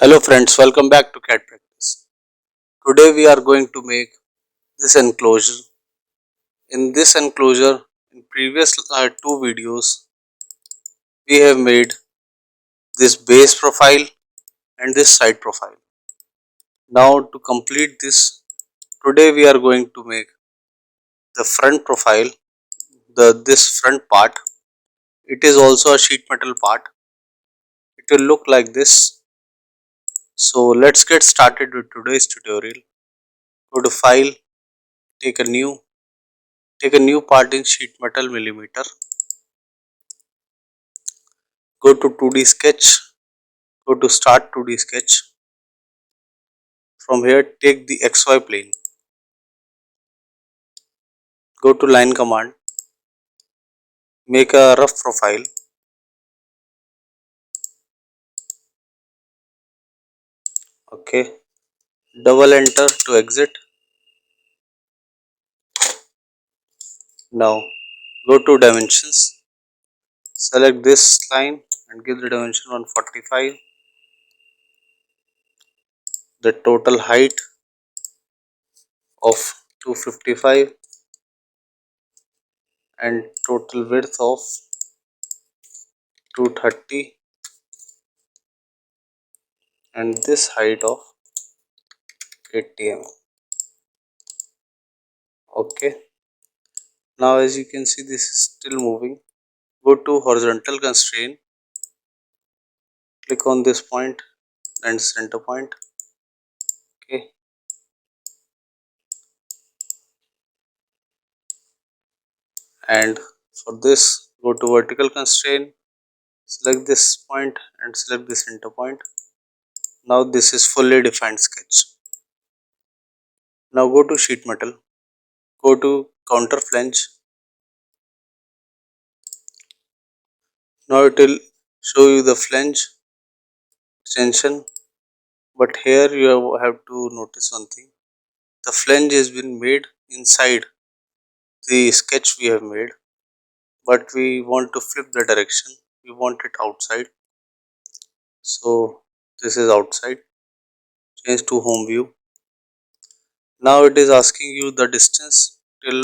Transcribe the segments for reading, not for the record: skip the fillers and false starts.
Hello friends, welcome back to CAD Practice. Today we are going to make this enclosure. In this enclosure, in previous two videos, we have made this base profile and this side profile. Now to complete this, today we are going to make the front profile, this front part. It is also a sheet metal part. It will look like this. So let's get started with today's tutorial. Go to File, take a new part in sheet metal millimeter. Go to 2D sketch, go to start 2D sketch. From here take the XY plane, go to line command, make a rough profile, okay, double enter to exit. Now go to dimensions, select this line and give the dimension 145, the total height of 255 and total width of 230 and this height of 80 mm. Okay, now as you can see this is still moving. Go to horizontal constraint, click on this point and center point. Okay, and for this go to vertical constraint, select this point and select the center point. Now this is fully defined sketch. Now go to sheet metal, go to counter flange. Now it will show you the flange extension, but here you have to notice one thing. The flange has been made inside the sketch we have made, but we want to flip the direction. We want it outside. So this is outside. Change to home view. Now it is asking you the distance till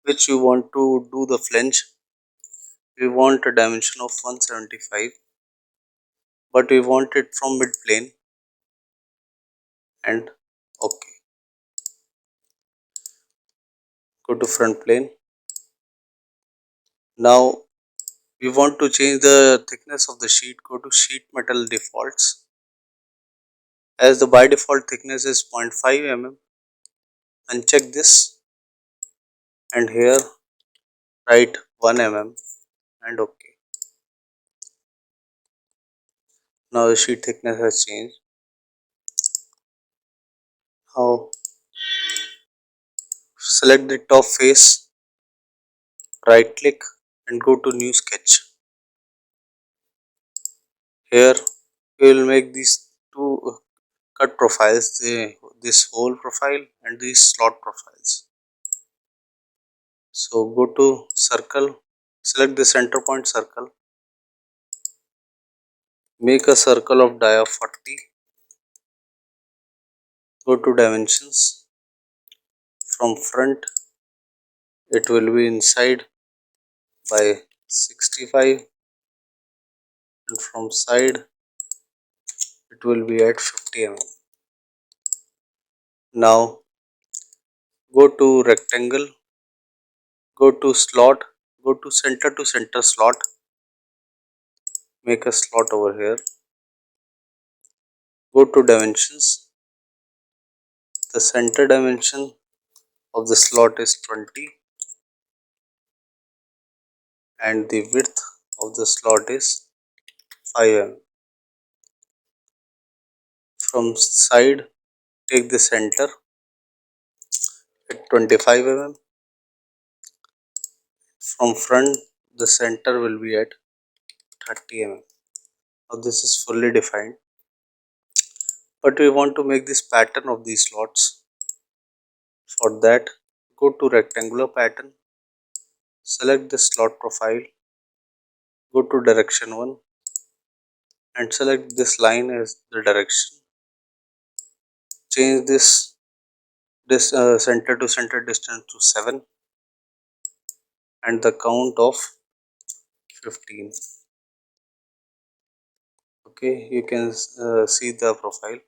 which you want to do the flange. We want a dimension of 175, but we want it from mid plane and okay. Go to front plane. Now we want to change the thickness of the sheet. Go to sheet metal defaults. As the by default thickness is 0.5 mm, uncheck this and here write 1 mm and okay. Now the sheet thickness has changed. Now select the top face, right click and go to new sketch. Here we will make these two cut profiles, this hole profile and these slot profiles. So go to circle, select the center point circle, make a circle of dia 40, go to dimensions. From front it will be inside by 65 and from side it will be at 50 mm. Now go to rectangle, go to slot, go to center slot, make a slot over here, go to dimensions. The center dimension of the slot is 20 and the width of the slot is 5 mm. From side take the center at 25 mm. From front the center will be at 30 mm. Now this is fully defined, but we want to make this pattern of these slots. For that go to rectangular pattern, select the slot profile, go to direction 1, and select this line as the direction. Change this center to center distance to 7 and the count of 15. Okay, you can see the profile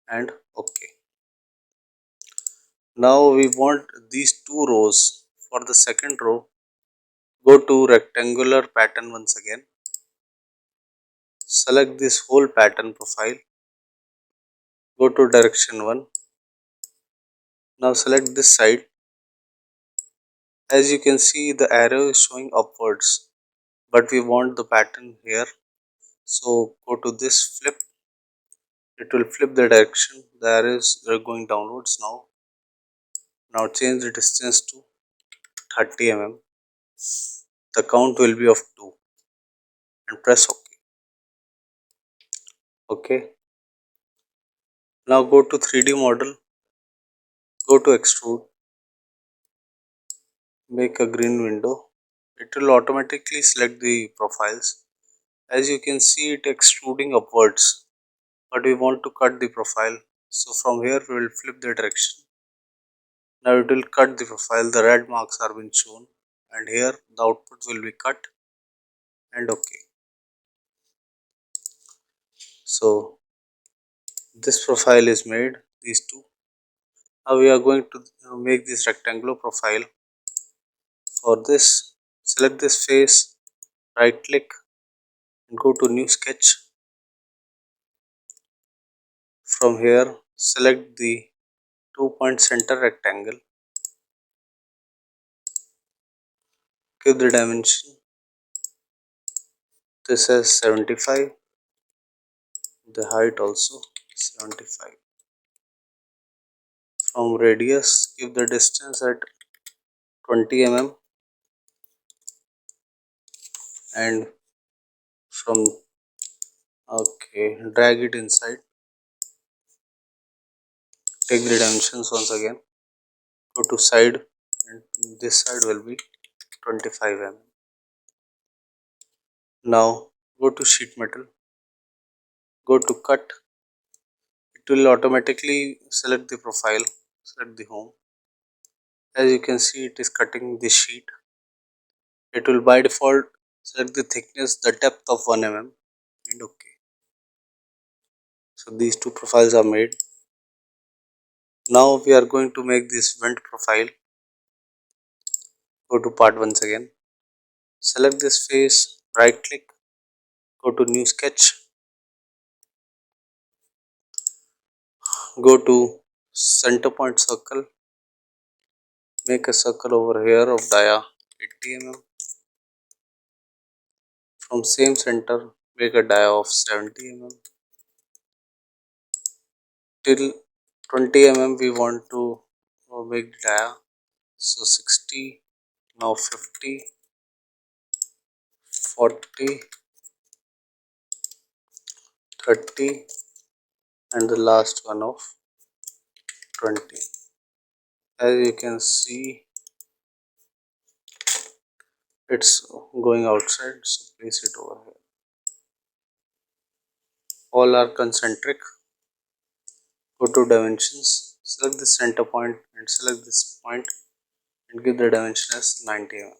and okay. Now we want these two rows. For the second row, go to rectangular pattern once again. Select this whole pattern profile. Go to direction 1. Now select this side. As you can see, the arrow is showing upwards, but we want the pattern here. So go to this flip. It will flip the direction. The arrows are going downwards now. Now change the distance to 30 mm. The count will be of 2 and press OK. Okay. Now go to 3D model. Go to extrude. Make a green window. It will automatically select the profiles. As you can see, it extruding upwards, but we want to cut the profile. So from here we will flip the direction. Now it will cut the profile. The red marks are being shown, and here the output will be cut and okay. So this profile is made, these two. Now we are going to make this rectangular profile. For this, select this face, right click and go to new sketch. From here select the 2-point center rectangle. Give the dimension. This is 75. The height also 75. From radius, give the distance at 20 mm and from drag it inside. Take the dimensions once again. Go to side and this side will be 25 mm. Now go to sheet metal. Go to cut. It will automatically select the profile. Select the home. As you can see, it is cutting the sheet. It will by default select the thickness, the depth of 1 mm and okay. So these two profiles are made. Now we are going to make this vent profile. Go to part once again. Select this face, right click, go to new sketch. Go to center point circle. Make a circle over here of dia 80 mm. From same center, make a dia of 70 mm. Till 20 mm we want to make dia. So 60, now 50, 40, 30 and the last one of 20. As you can see, it's going outside, so place it over here. All are concentric. Go to dimensions, select the center point and select this point and give the dimension as 90 mm.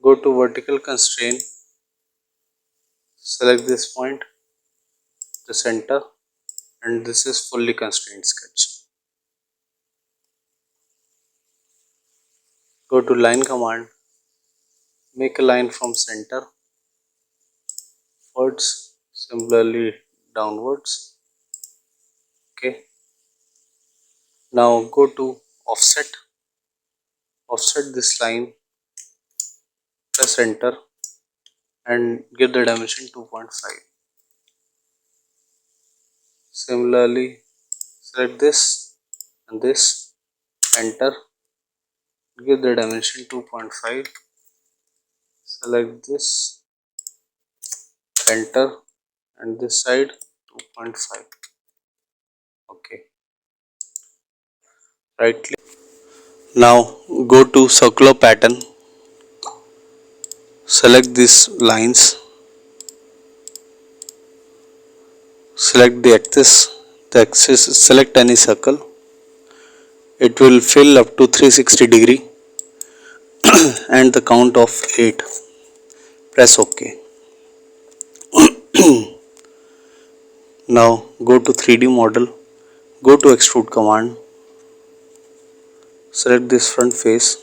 Go to vertical constraint, select this point, the center, and this is fully constrained sketch. Go to line command, make a line from center upwards, similarly downwards. Okay. Now go to offset, offset this line, press enter and give the dimension 2.5. Similarly select this and this, enter, give the dimension 2.5, select this, enter and this side 2.5. okay, right click. Now go to circular pattern, select these lines Select the axis, select any circle. It will fill up to 360 degree and the count of 8. Press OK. Now go to 3D model, go to extrude command, select this front face.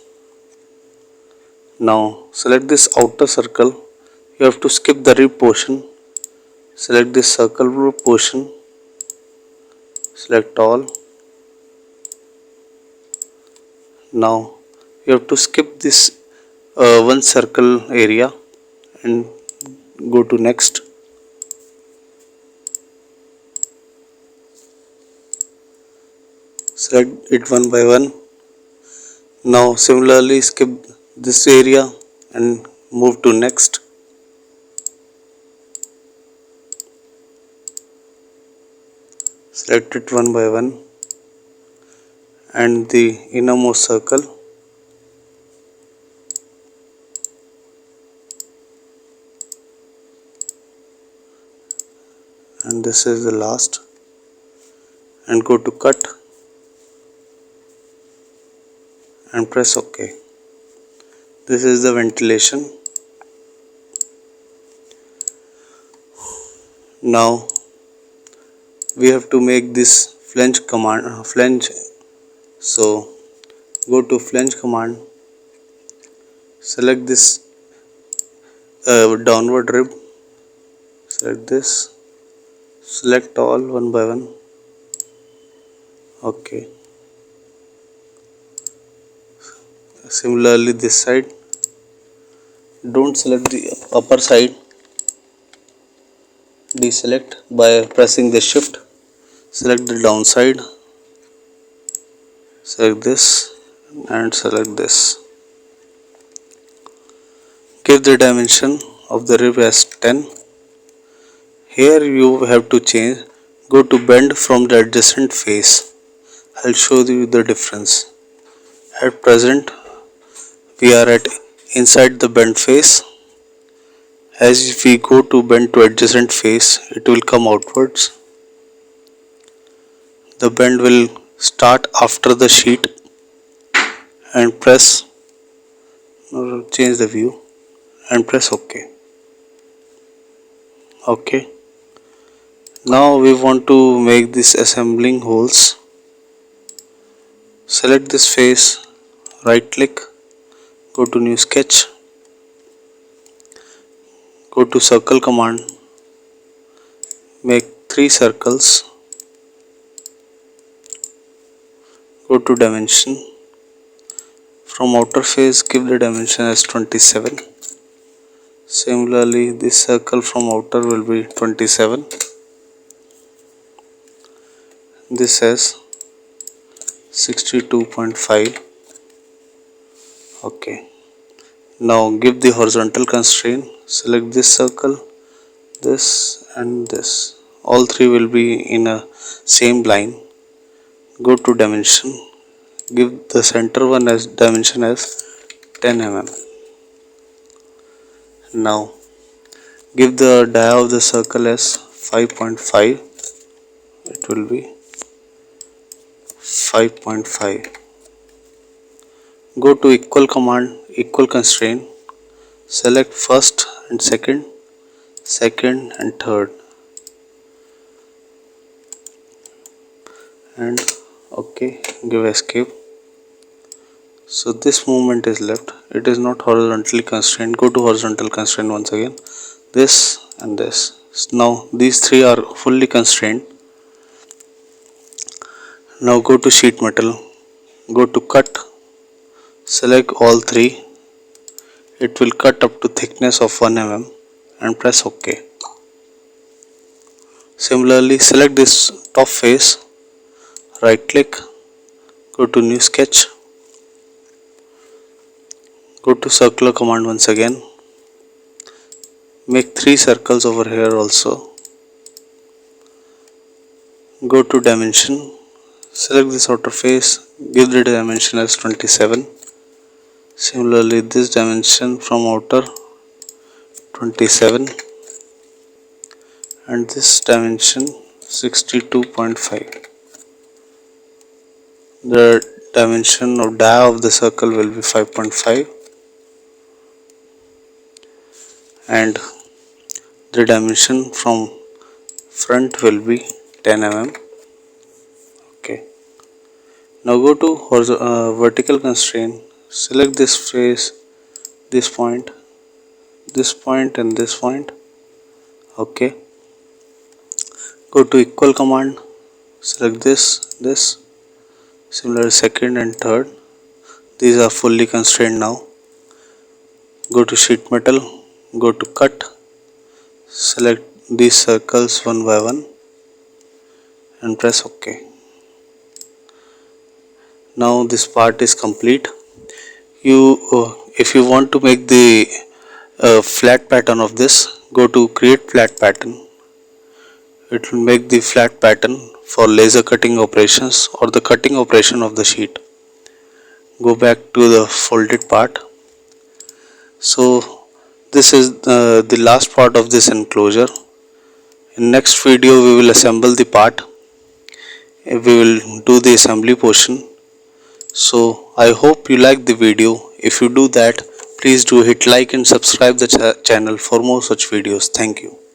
Now select this outer circle. You have to skip the rib portion. Select this circle rib portion, select all. Now you have to skip this one circle area and go to next. Select it one by one. Now similarly skip this area and move to next. Select it one by one and the innermost circle. And this is the last, and go to cut and press OK. This is the ventilation. Now we have to make this flange command, flange. So go to flange command, select this downward rib, select this, select all one by one. OK. Similarly this side, don't select the upper side, deselect by pressing the shift. Select the downside, select this and select this. Give the dimension of the rib as 10. Here you have to change, go to bend from the adjacent face. I'll show you the difference. At present we are at inside the bend face. As if we go to bend to adjacent face, it will come outwards. The bend will start after the sheet, and press or change the view and press OK. OK. Now we want to make this assembling holes. Select this face, right click, go to new sketch, go to circle command, make 3 circles, go to dimension. From outer face give the dimension as 27. Similarly this circle from outer will be 27. This as 62.5. OK. Now give the horizontal constraint, select this circle, this and this. All 3 will be in a same line. Go to dimension, give the center one as dimension as 10 mm. Now give the dia of the circle as 5.5. It will be 5.5. Go to equal command, equal constraint, select first and second, second and third, and OK, give escape. So this movement is left, it is not horizontally constrained. Go to horizontal constraint once again, this and this. Now these 3 are fully constrained. Now go to sheet metal, go to cut, select all 3. It will cut up to thickness of 1 mm and press OK. Similarly select this top face, right click, go to new sketch, go to circular command once again, make 3 circles over here also, go to dimension, select this outer face, give the dimension as 27. Similarly this dimension from outer 27, and this dimension 62.5. The dimension of dia of the circle will be 5.5 and the dimension from front will be 10 mm. Okay. Now go to vertical constraint. Select this face, this point, and this point. Okay. Go to equal command. Select this. Similar second and third. These are fully constrained now. Go to sheet metal. Go to cut. Select these circles one by one and press OK. Now this part is complete. If you want to make the flat pattern of this, go to create flat pattern. It will make the flat pattern for laser cutting operations or the cutting operation of the sheet. Go back to the folded part. So this is the last part of this enclosure. In next video we will assemble the part. We will do the assembly portion. So I hope you like the video. If you do that, please do hit like and subscribe the channel for more such videos. Thank you.